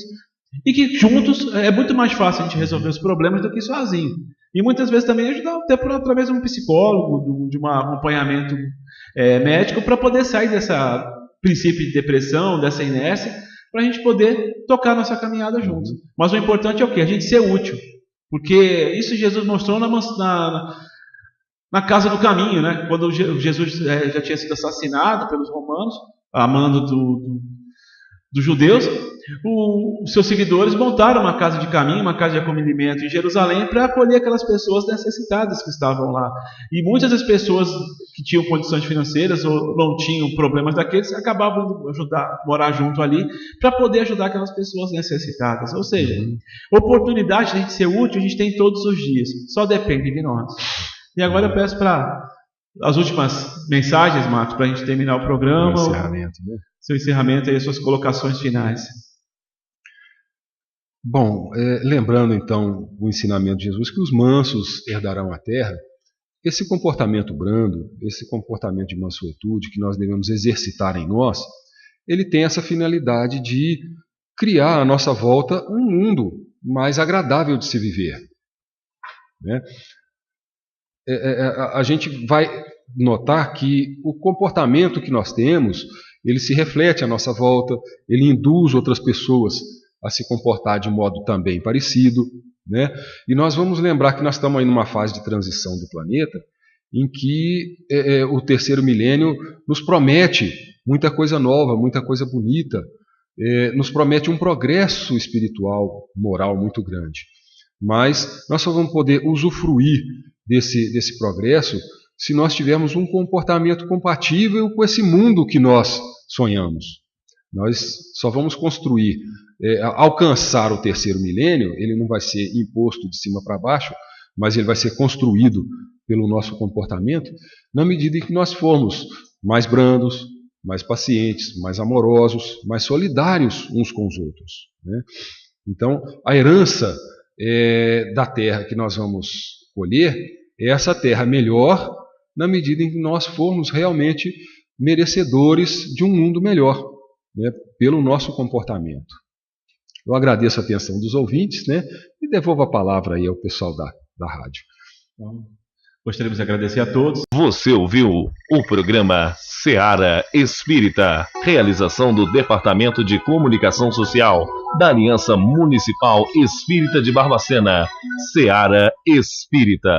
e que juntos é muito mais fácil a gente resolver os problemas do que sozinho. E muitas vezes também ajudar até através de um psicólogo, de um acompanhamento médico, para poder sair desse princípio de depressão, dessa inércia, para a gente poder tocar nossa caminhada juntos. Mas o importante é o quê? A gente ser útil. Porque isso Jesus mostrou na casa do caminho, né? Quando Jesus já tinha sido assassinado pelos romanos, a mando dos judeus, os seus seguidores montaram uma casa de caminho, uma casa de acolhimento em Jerusalém para acolher aquelas pessoas necessitadas que estavam lá. E muitas das pessoas que tinham condições financeiras ou não tinham problemas daqueles acabavam morar junto ali para poder ajudar aquelas pessoas necessitadas. Ou seja, oportunidade de a gente ser útil a gente tem todos os dias, só depende de nós. E agora eu peço para as últimas mensagens, Marcos, para a gente terminar o programa. O encerramento, né? Seu encerramento e as suas colocações finais. Bom, lembrando então o ensinamento de Jesus, que os mansos herdarão a terra, esse comportamento brando, esse comportamento de mansuetude que nós devemos exercitar em nós, ele tem essa finalidade de criar à nossa volta um mundo mais agradável de se viver, né? A gente vai notar que o comportamento que nós temos, ele se reflete à nossa volta, ele induz outras pessoas a se comportar de modo também parecido, né? E nós vamos lembrar que nós estamos aí numa fase de transição do planeta em que o terceiro milênio nos promete muita coisa nova, muita coisa bonita, nos promete um progresso espiritual, moral muito grande. Mas nós só vamos poder usufruir desse progresso se nós tivermos um comportamento compatível com esse mundo que nós sonhamos. Nós só vamos construir, alcançar o terceiro milênio, ele não vai ser imposto de cima para baixo, mas ele vai ser construído pelo nosso comportamento, na medida em que nós formos mais brandos, mais pacientes, mais amorosos, mais solidários uns com os outros, né? Então, a herança da terra que nós vamos colher é essa terra melhor, na medida em que nós formos realmente merecedores de um mundo melhor, né, pelo nosso comportamento. Eu agradeço a atenção dos ouvintes, né, e devolvo a palavra aí ao pessoal da rádio. Então, gostaríamos de agradecer a todos. Você ouviu o programa Seara Espírita, realização do Departamento de Comunicação Social da Aliança Municipal Espírita de Barbacena. Seara Espírita.